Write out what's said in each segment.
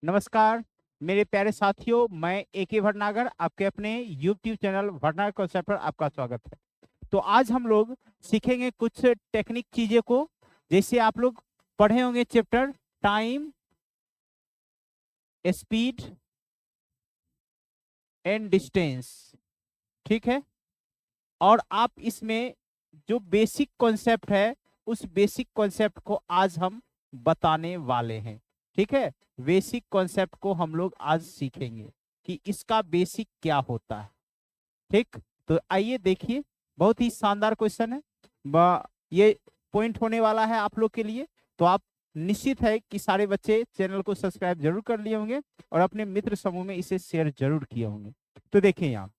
नमस्कार मेरे प्यारे साथियों, मैं ए.के. भटनागर आपके अपने यूट्यूब चैनल भटनागर कॉन्सेप्ट पर आपका स्वागत है। तो आज हम लोग सीखेंगे कुछ टेक्निक चीज़ें को, जैसे आप लोग पढ़े होंगे chapter time, speed and distance, ठीक है। और आप इसमें जो बेसिक कॉन्सेप्ट है उस बेसिक कॉन्सेप्ट को आज हम बताने वाले हैं, ठीक है। बेसिक कॉन्सेप्ट को हम लोग आज सीखेंगे कि इसका बेसिक क्या होता है, ठीक। तो आइए देखिए, बहुत ही शानदार क्वेश्चन है। ये पॉइंट होने वाला है आप लोग के लिए। तो आप निश्चित है कि सारे बच्चे चैनल को सब्सक्राइब जरूर कर लिए होंगे और अपने मित्र समूह में इसे शेयर जरूर किए होंगे। तो देखिए, यहाँ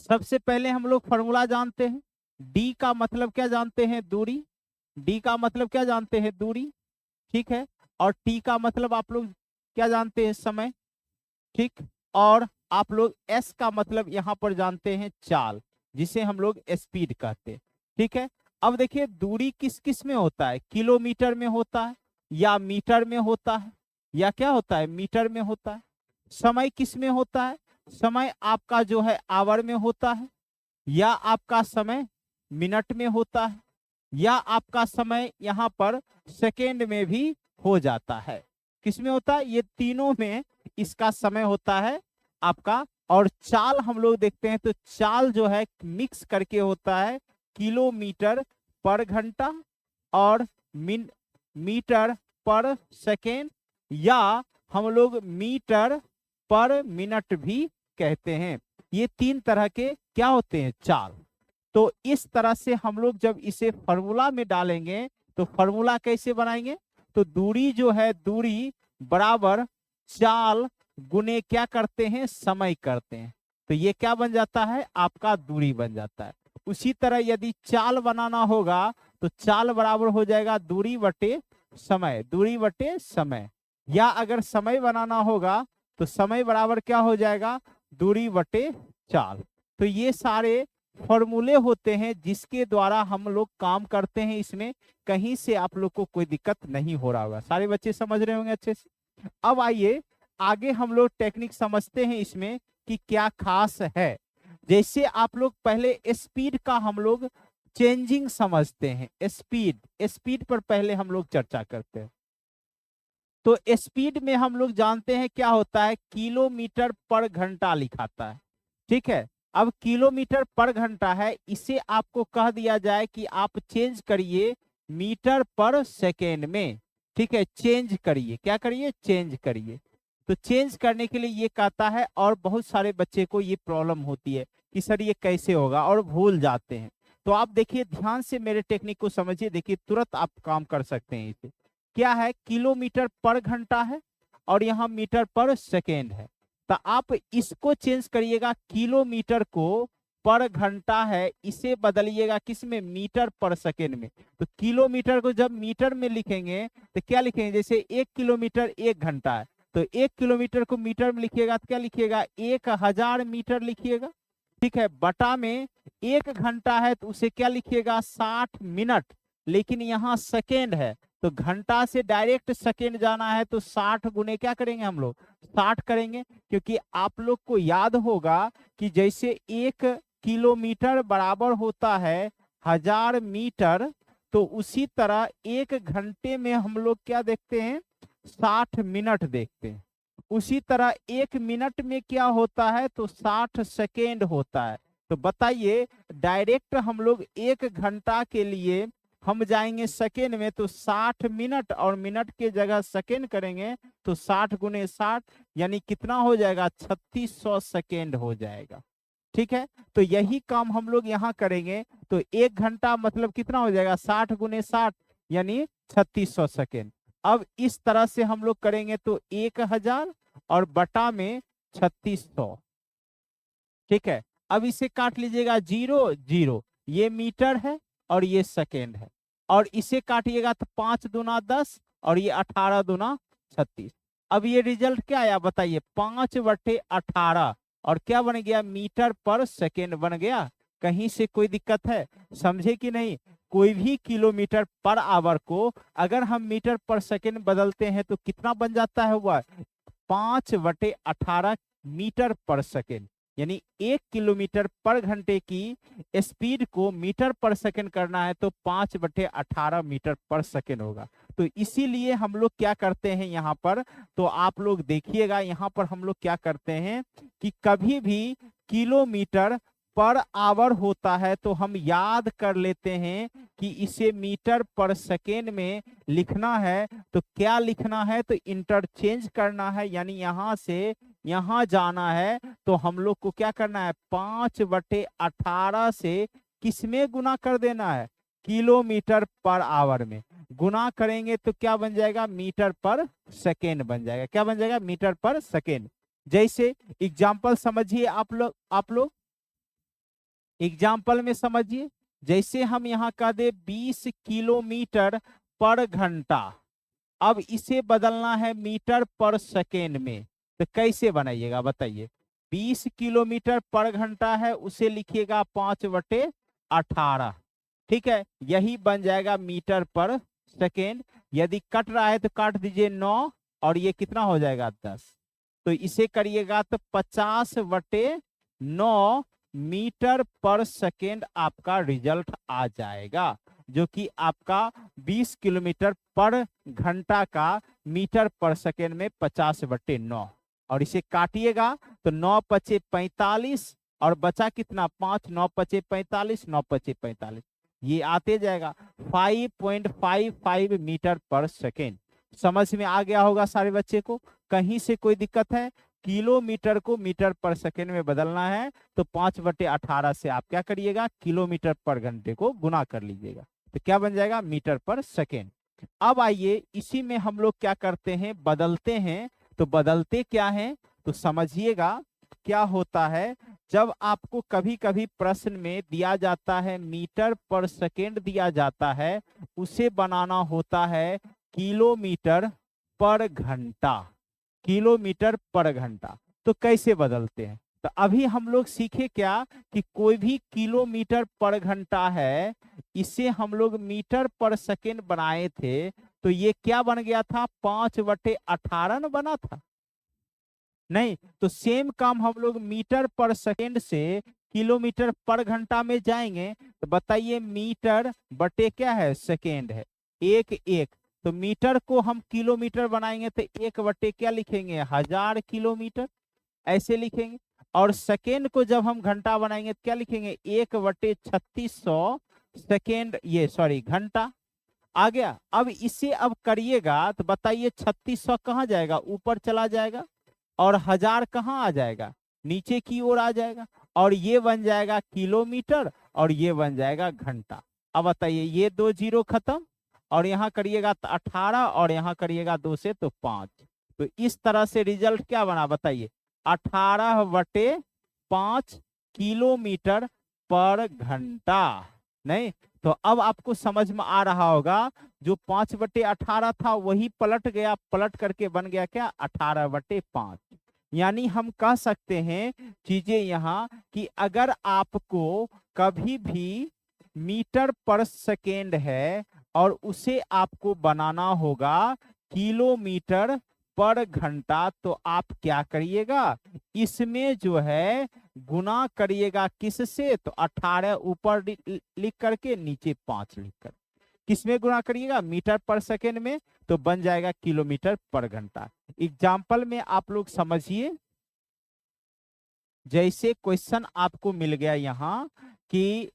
सबसे पहले हम लोग फॉर्मूला जानते हैं। डी का मतलब क्या जानते हैं? दूरी। डी का मतलब क्या जानते हैं? दूरी, ठीक है। और टी का मतलब आप लोग क्या जानते हैं? समय, ठीक। और आप लोग एस का मतलब यहाँ पर जानते हैं चाल, जिसे हम लोग स्पीड कहते हैं, ठीक है। अब देखिए, दूरी किस किस में होता है? किलोमीटर में होता है, या मीटर में होता है, या क्या होता है? मीटर में होता है। समय किस में होता है? समय आपका जो है आवर में होता है, या आपका समय मिनट में होता है, या आपका समय यहाँ पर सेकेंड में भी हो जाता है। किस में होता है? ये तीनों में इसका समय होता है आपका। और चाल हम लोग देखते हैं तो चाल जो है मिक्स करके होता है किलोमीटर पर घंटा और मीटर पर सेकेंड, या हम लोग मीटर पर मिनट भी कहते हैं। ये तीन तरह के क्या होते हैं? चाल। तो इस तरह से हम लोग जब इसे फॉर्मूला में डालेंगे तो फॉर्मूला कैसे बनाएंगे? तो दूरी जो है, दूरी बराबर चाल गुने क्या करते हैं? समय करते हैं। तो ये क्या बन जाता है? आपका दूरी बन जाता है। उसी तरह यदि चाल बनाना होगा तो चाल बराबर हो जाएगा दूरी बटे समय, दूरी बटे समय। या अगर समय बनाना होगा तो समय बराबर क्या हो जाएगा? दूरी बटे चाल। तो ये सारे फॉर्मूले होते हैं जिसके द्वारा हम लोग काम करते हैं। इसमें कहीं से आप लोग को कोई दिक्कत नहीं हो रहा होगा। सारे बच्चे समझ रहे होंगे अच्छे से। अब आइए आगे हम लोग टेक्निक समझते हैं इसमें कि क्या खास है। जैसे आप लोग पहले स्पीड का हम लोग चेंजिंग समझते हैं। स्पीड, स्पीड पर पहले हम लोग चर्चा करते हैं। तो स्पीड में हम लोग जानते हैं क्या होता है? किलोमीटर पर घंटा लिखाता है, ठीक है। अब किलोमीटर पर घंटा है, इसे आपको कह दिया जाए कि आप चेंज करिए मीटर पर सेकेंड में, ठीक है। चेंज करिए, क्या करिए? चेंज करिए। तो चेंज करने के लिए ये कहता है। और बहुत सारे बच्चे को ये प्रॉब्लम होती है कि सर ये कैसे होगा, और भूल जाते हैं। तो आप देखिए, ध्यान से मेरे टेक्निक को समझिए, देखिए तुरंत आप काम कर सकते हैं इसे। क्या है? किलोमीटर पर घंटा है और यहाँ मीटर पर सेकेंड है। तो आप इसको चेंज करिएगा, किलोमीटर को पर घंटा है इसे बदलिएगा किस में? मीटर पर सेकेंड में। तो किलोमीटर को जब मीटर में लिखेंगे तो क्या लिखेंगे? जैसे 1 किलोमीटर 1 घंटा है, तो 1 किलोमीटर को मीटर में लिखिएगा तो क्या लिखिएगा? 1000 मीटर लिखिएगा, ठीक है। बटा में 1 घंटा है तो उसे क्या लिखिएगा? 60 मिनट। लेकिन यहाँ सेकेंड है तो घंटा से डायरेक्ट सेकेंड जाना है, तो 60 गुने क्या करेंगे हम लोग? 60 करेंगे। क्योंकि आप लोग को याद होगा कि जैसे 1 किलोमीटर बराबर होता है 1000 मीटर, तो उसी तरह 1 घंटे में हम लोग क्या देखते हैं? 60 मिनट देखते हैं। उसी तरह 1 मिनट में क्या होता है? तो 60 सेकेंड होता है। तो बताइए, डायरेक्ट हम लोग 1 घंटा के लिए हम जाएंगे सेकेंड में, तो 60 मिनट और मिनट के जगह सेकेंड करेंगे तो 60 गुने 60 यानी कितना हो जाएगा? 3600 सेकेंड हो जाएगा, ठीक है। तो यही काम हम लोग यहाँ करेंगे। तो 1 घंटा मतलब कितना हो जाएगा? 60 गुने 60 यानी 3600 सेकेंड। अब इस तरह से हम लोग करेंगे तो 1000 और बटा में 3600, ठीक है। अब इसे काट लीजिएगा, 0 0, ये मीटर है और ये सेकेंड है। और इसे काटिएगा तो 5 दूना 10 और ये 18 दूना 36। अब ये रिजल्ट क्या आया बताइए? 5/18 और क्या बन गया? मीटर पर सेकेंड बन गया। कहीं से कोई दिक्कत है? समझे कि नहीं? कोई भी किलोमीटर पर आवर को अगर हम मीटर पर सेकेंड बदलते हैं तो कितना बन जाता है वह? 5/18 मीटर पर सेकेंड। यानी 1 किलोमीटर पर घंटे की स्पीड को मीटर पर सेकेंड करना है तो 5/18 मीटर पर सेकेंड होगा। तो इसीलिए हम लोग क्या करते हैं यहाँ पर, तो आप लोग देखिएगा यहाँ पर हम लोग क्या करते हैं कि कभी भी किलोमीटर पर आवर होता है तो हम याद कर लेते हैं कि इसे मीटर पर सेकेंड में लिखना है। तो क्या लिखना है? तो इंटरचेंज करना है, यानी यहां से यहां जाना है तो हम लोग को क्या करना है? 5/18 से किसमें गुना कर देना है? किलोमीटर पर आवर में गुना करेंगे तो क्या बन जाएगा? मीटर पर सेकेंड बन जाएगा। क्या बन जाएगा? मीटर पर सेकेंड। जैसे एग्जाम्पल समझिए आप लोग एग्जाम्पल में समझिए। जैसे हम यहाँ कह दे 20 किलोमीटर पर घंटा, अब इसे बदलना है मीटर पर सेकेंड में, तो कैसे बनाइएगा बताइए? 20 किलोमीटर पर घंटा है, उसे लिखिएगा 5/18। ठीक है, यही बन जाएगा मीटर पर सेकेंड। यदि कट रहा है तो काट दीजिए 9, और ये कितना हो जाएगा? 10। तो इसे करिएगा तो 50/9 मीटर पर सेकेंड आपका रिजल्ट आ जाएगा, जो कि आपका 20 किलोमीटर पर घंटा का मीटर पर सेकेंड में 50/9। और इसे काटिएगा तो 9×5=45 और बचा कितना? 5। 9×5=45, 9×5=45, ये आते जाएगा 5.55 मीटर पर सेकेंड। समझ में आ गया होगा सारे बच्चे को? कहीं से कोई दिक्कत है? किलोमीटर को मीटर पर सेकेंड में बदलना है तो 5/18 से आप क्या करिएगा? किलोमीटर पर घंटे को गुना कर लीजिएगा, तो क्या बन जाएगा? मीटर पर सेकेंड। अब आइए इसी में हम लोग क्या करते हैं? बदलते हैं। तो बदलते क्या हैं? तो समझिएगा क्या होता है। जब आपको कभी कभी प्रश्न में दिया जाता है मीटर पर सेकेंड दिया जाता है, उसे बनाना होता है किलोमीटर पर घंटा। किलोमीटर पर घंटा तो कैसे बदलते हैं? तो अभी हम लोग सीखे क्या कि कोई भी किलोमीटर पर घंटा है, इसे हम लोग मीटर पर सेकेंड बनाए थे, तो ये क्या बन गया था? 5/18 न बना था? नहीं, तो सेम काम हम लोग मीटर पर सेकेंड से किलोमीटर पर घंटा में जाएंगे। तो बताइए, मीटर बटे क्या है? सेकेंड है, 1 तो मीटर को हम किलोमीटर बनाएंगे तो 1 बटे क्या लिखेंगे? 1000 किलोमीटर, ऐसे लिखेंगे। और सेकेंड को जब हम घंटा बनाएंगे तो क्या लिखेंगे? 1/3600 सेकेंड, ये सॉरी घंटा आ गया। अब इसे अब करिएगा तो बताइए 3600 कहाँ जाएगा? ऊपर चला जाएगा। और 1000 कहाँ आ जाएगा? नीचे की ओर आ जाएगा। और ये बन जाएगा किलोमीटर और ये बन जाएगा घंटा। अब बताइए, ये 2 0 खत्म, और यहाँ करिएगा तो 18, और यहाँ करिएगा 2 से तो 5। तो इस तरह से रिजल्ट क्या बना बताइए? 18/5 किलोमीटर पर घंटा। नहीं, तो अब आपको समझ में आ रहा होगा, जो 5/18 था वही पलट गया, पलट करके बन गया क्या? 18/5। यानी हम कह सकते हैं चीजें यहाँ कि अगर आपको कभी भी मीटर पर सेकेंड है और उसे आपको बनाना होगा किलोमीटर पर घंटा, तो आप क्या करिएगा? इसमें जो है गुना करिएगा किससे? तो 18 ऊपर लिख करके, नीचे 5 लिख कर। किसमें गुना करिएगा? मीटर पर सेकेंड में, तो बन जाएगा किलोमीटर पर घंटा। एग्जाम्पल में आप लोग समझिए। जैसे क्वेश्चन आपको मिल गया यहाँ कि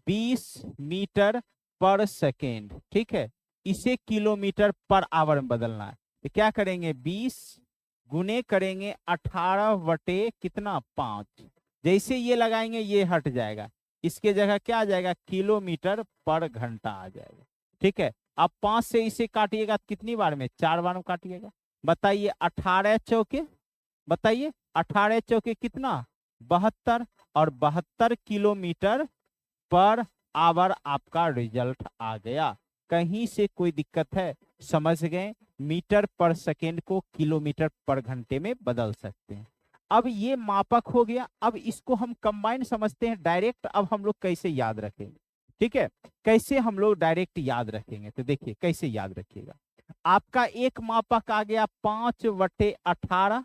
20 मीटर पर सेकेंड, ठीक है, इसे किलोमीटर पर आवर में बदलना है, तो क्या करेंगे? 20 गुने करेंगे 18 बटे कितना? 5। जैसे ये लगाएंगे ये हट जाएगा, इसके जगह क्या आ जाएगा? किलोमीटर पर घंटा आ जाएगा। ठीक है, अब 5 से इसे काटिएगा कितनी बार में? 4 बार में काटिएगा। बताइए 18 चौके, बताइए 18 चौके कितना? 72, और 72 किलोमीटर पर आवर आपका रिजल्ट आ गया। कहीं से कोई दिक्कत है? समझ गए? मीटर पर सेकेंड को किलोमीटर पर घंटे में बदल सकते हैं। अब ये मापक हो गया। अब इसको हम कंबाइन समझते हैं डायरेक्ट। अब हम लोग कैसे याद रखेंगे, ठीक है, कैसे हम लोग डायरेक्ट याद रखेंगे, तो देखिए कैसे याद रखिएगा। आपका एक मापक आ गया 5/18।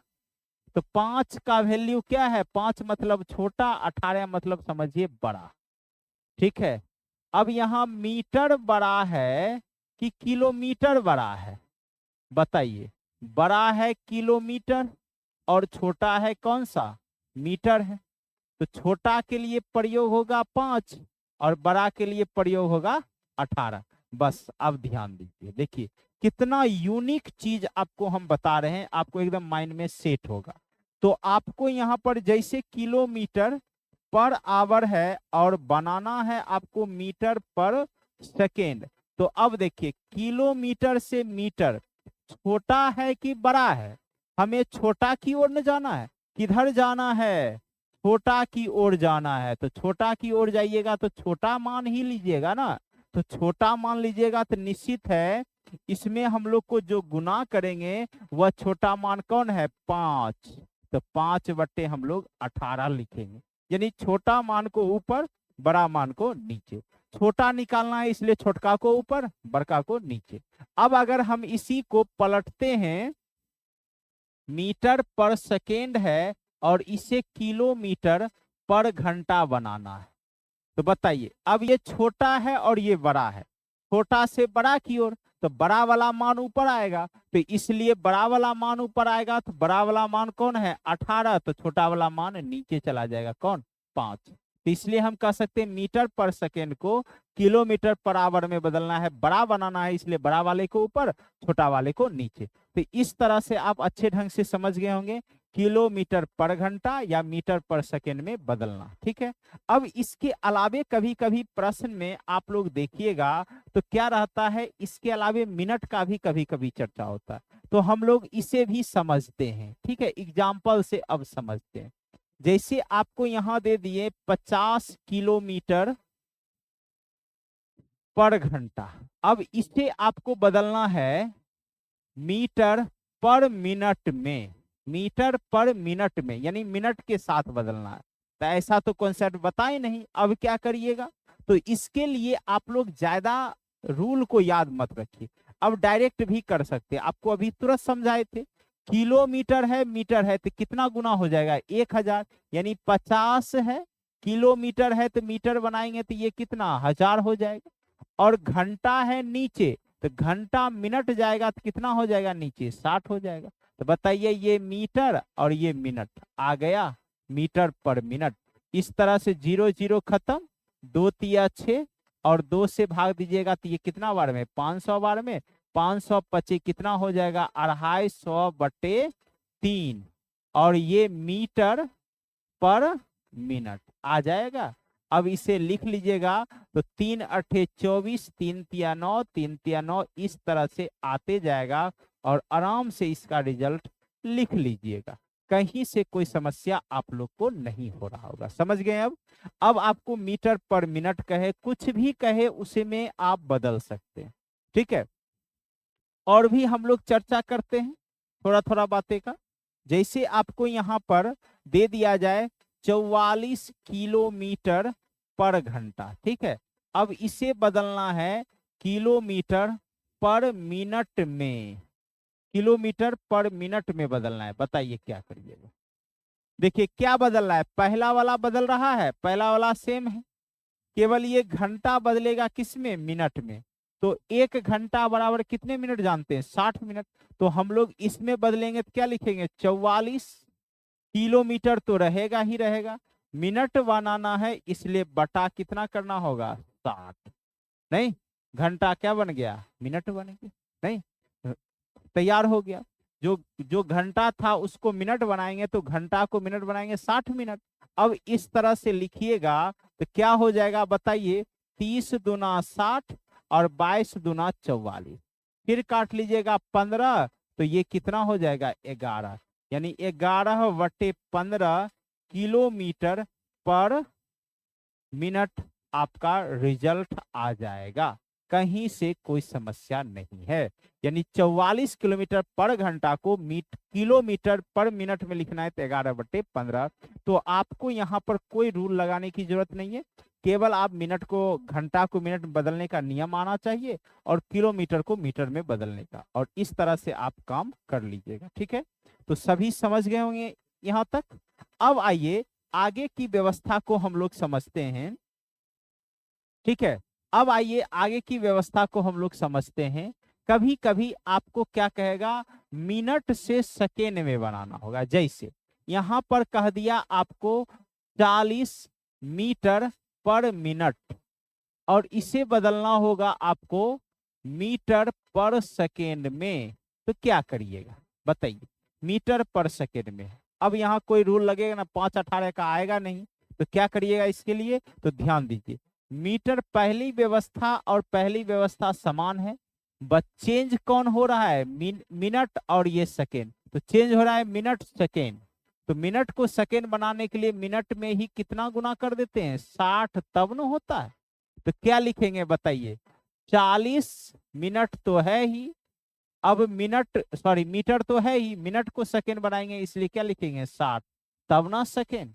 तो 5 का वैल्यू क्या है, 5 मतलब छोटा, 18 मतलब समझिए बड़ा, ठीक है। अब यहाँ मीटर बड़ा है कि किलोमीटर बड़ा है, बताइए। बड़ा है किलोमीटर और छोटा है कौन सा, मीटर है। तो छोटा के लिए प्रयोग होगा 5 और बड़ा के लिए प्रयोग होगा 18। बस अब ध्यान दीजिए, देखिए कितना यूनिक चीज आपको हम बता रहे हैं, आपको एकदम माइंड में सेट होगा। तो आपको यहाँ पर जैसे किलोमीटर पर आवर है और बनाना है आपको मीटर पर सेकेंड। तो अब देखिए किलोमीटर से मीटर छोटा है कि बड़ा है, हमें छोटा की ओर न जाना है, किधर जाना है, छोटा की ओर जाना है। तो छोटा की ओर जाइएगा तो छोटा मान ही लीजिएगा ना। तो छोटा मान लीजिएगा तो निश्चित है इसमें हम लोग को जो गुना करेंगे वह छोटा मान कौन है, 5। तो 5/18 लिखेंगे, यानी छोटा मान को ऊपर, बड़ा मान को नीचे। छोटा निकालना है इसलिए छोटका को ऊपर, बड़का को नीचे। अब अगर हम इसी को पलटते हैं, मीटर पर सेकेंड है और इसे किलोमीटर पर घंटा बनाना है। तो बताइए अब ये छोटा है और ये बड़ा है, छोटा से बड़ा की ओर, तो बड़ा वाला मान ऊपर आएगा। तो इसलिए बड़ा वाला मान ऊपर आएगा, तो बड़ा वाला मान कौन है 18, तो छोटा वाला मान नीचे चला जाएगा कौन, 5। तो इसलिए हम कह सकते हैं मीटर पर सेकेंड को किलोमीटर पर आवर में बदलना है, बड़ा बनाना है, इसलिए बड़ा वाले को ऊपर, छोटा वाले को नीचे। तो इस तरह से आप अच्छे ढंग से समझ गए होंगे किलोमीटर पर घंटा या मीटर पर सेकेंड में बदलना, ठीक है। अब इसके अलावे कभी कभी प्रश्न में आप लोग देखिएगा तो क्या रहता है, इसके अलावे मिनट का भी कभी कभी चर्चा होता है, तो हम लोग इसे भी समझते हैं, ठीक है। एग्जाम्पल से अब समझते हैं। जैसे आपको यहां दे दिए 50 किलोमीटर पर घंटा। अब इसे आपको बदलना है मीटर पर मिनट में, मीटर पर मिनट में, यानी मिनट के साथ बदलना है। तो ऐसा तो कॉन्सेप्ट बताए नहीं, अब क्या करिएगा, तो इसके लिए आप लोग ज्यादा रूल को याद मत रखिए, अब डायरेक्ट भी कर सकते हैं। आपको अभी तुरंत समझाए थे, किलोमीटर है मीटर है तो कितना गुना हो जाएगा 1000, यानी 50 है किलोमीटर है तो मीटर बनाएंगे तो ये कितना 1000 हो जाएगा। और घंटा है नीचे, तो घंटा मिनट जाएगा तो कितना हो जाएगा नीचे 60 हो जाएगा। तो बताइए ये मीटर और ये मिनट आ गया मीटर पर मिनट। इस तरह से 0 0 खत्म, 2 तिया 6 और 2 से भाग दीजिएगा तो ये कितना बार में 500 बार में, 525 कितना हो जाएगा 250/3 और ये मीटर पर मिनट आ जाएगा। अब इसे लिख लीजिएगा तो 3 अठे 24, 3 तिया 9, 3 तिया 9, इस तरह से आते जाएगा और आराम से इसका रिजल्ट लिख लीजिएगा। कहीं से कोई समस्या आप लोग को नहीं हो रहा होगा, समझ गए। अब आपको मीटर पर मिनट कहे कुछ भी कहे उसे में आप बदल सकते हैं, ठीक है। और भी हम लोग चर्चा करते हैं थोड़ा थोड़ा बातें का। जैसे आपको यहाँ पर दे दिया जाए 44 किलोमीटर पर घंटा, ठीक है। अब इसे बदलना है किलोमीटर पर मिनट में, किलोमीटर पर मिनट में बदलना है। बताइए क्या करिएगा, देखिए क्या बदल रहा है, पहला वाला बदल रहा है, पहला वाला सेम है, केवल ये घंटा बदलेगा किसमें, मिनट में। तो 1 घंटा बराबर कितने मिनट जानते हैं 60 मिनट। तो हम लोग इसमें बदलेंगे तो क्या लिखेंगे 44 किलोमीटर तो रहेगा ही रहेगा, मिनट बनाना है इसलिए बटा कितना करना होगा 60। नहीं, घंटा क्या बन गया मिनट बन गया, नहीं तैयार हो गया। जो जो घंटा था उसको मिनट बनाएंगे तो घंटा को मिनट बनाएंगे 60 मिनट। अब इस तरह से लिखिएगा तो क्या हो जाएगा बताइए, 30 दूना 60 और 22 दूना 44, फिर काट लीजिएगा 15, तो ये कितना हो जाएगा 11, यानी 11/15 किलोमीटर पर मिनट आपका रिजल्ट आ जाएगा। कहीं से कोई समस्या नहीं है। यानी 44 किलोमीटर पर घंटा को किलोमीटर पर मिनट में लिखना है तो 11/15। तो आपको यहाँ पर कोई रूल लगाने की जरूरत नहीं है, केवल आप घंटा को मिनट में बदलने का नियम आना चाहिए और किलोमीटर को मीटर में बदलने का, और इस तरह से आप काम कर लीजिएगा। ठीक है, तो सभी समझ गए होंगे यहाँ तक। अब आइए आगे की व्यवस्था को हम लोग समझते हैं। ठीक है, अब आइए आगे की व्यवस्था को हम लोग समझते हैं। कभी कभी आपको क्या कहेगा, मिनट से सेकेंड में बनाना होगा। जैसे यहां पर कह दिया आपको 40 मीटर पर मिनट, और इसे बदलना होगा आपको मीटर पर सेकेंड में। तो क्या करिएगा बताइए, मीटर पर सेकेंड में। अब यहाँ कोई रूल लगेगा ना, 5/18 का आएगा नहीं। तो क्या करिएगा इसके लिए, तो ध्यान दीजिए, मीटर पहली व्यवस्था और पहली व्यवस्था समान है, बस चेंज कौन हो रहा है, मिनट और ये सेकेंड। तो चेंज हो रहा है मिनट सेकेंड। तो मिनट को सेकेंड बनाने के लिए मिनट में ही कितना गुना कर देते हैं, 60, तब न होता है। तो क्या लिखेंगे बताइए, 40 मिनट तो है ही, अब मीटर तो है ही, मिनट को सेकेंड बनाएंगे इसलिए क्या लिखेंगे 60, तब ना सेकेंड।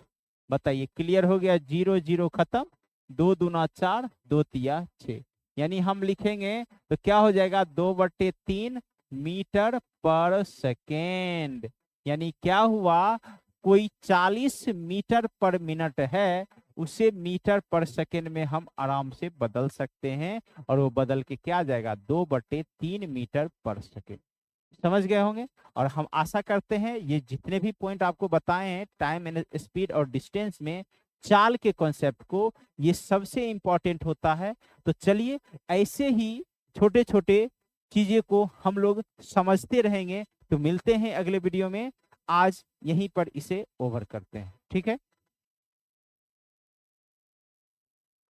बताइए, क्लियर हो गया, 0 0 खत्म, 2 दूना 4, 2 तिया 6। यानी हम लिखेंगे तो क्या हो जाएगा, 2/3 मीटर पर सेकेंड। यानी क्या हुआ, कोई 40 मीटर पर मिनट है, उसे मीटर पर सेकेंड में हम आराम से बदल सकते हैं, और वो बदल के क्या आ जाएगा, 2/3 मीटर पर सेकेंड। समझ गए होंगे। और हम आशा करते हैं ये जितने भी पॉइंट आपको बताए हैं टाइम एंड स्पीड और डिस्टेंस में, चाल के कॉन्सेप्ट को, ये सबसे इंपॉर्टेंट होता है। तो चलिए ऐसे ही छोटे छोटे चीजें को हम लोग समझते रहेंगे। तो मिलते हैं अगले वीडियो में, आज यहीं पर इसे ओवर करते हैं। ठीक है।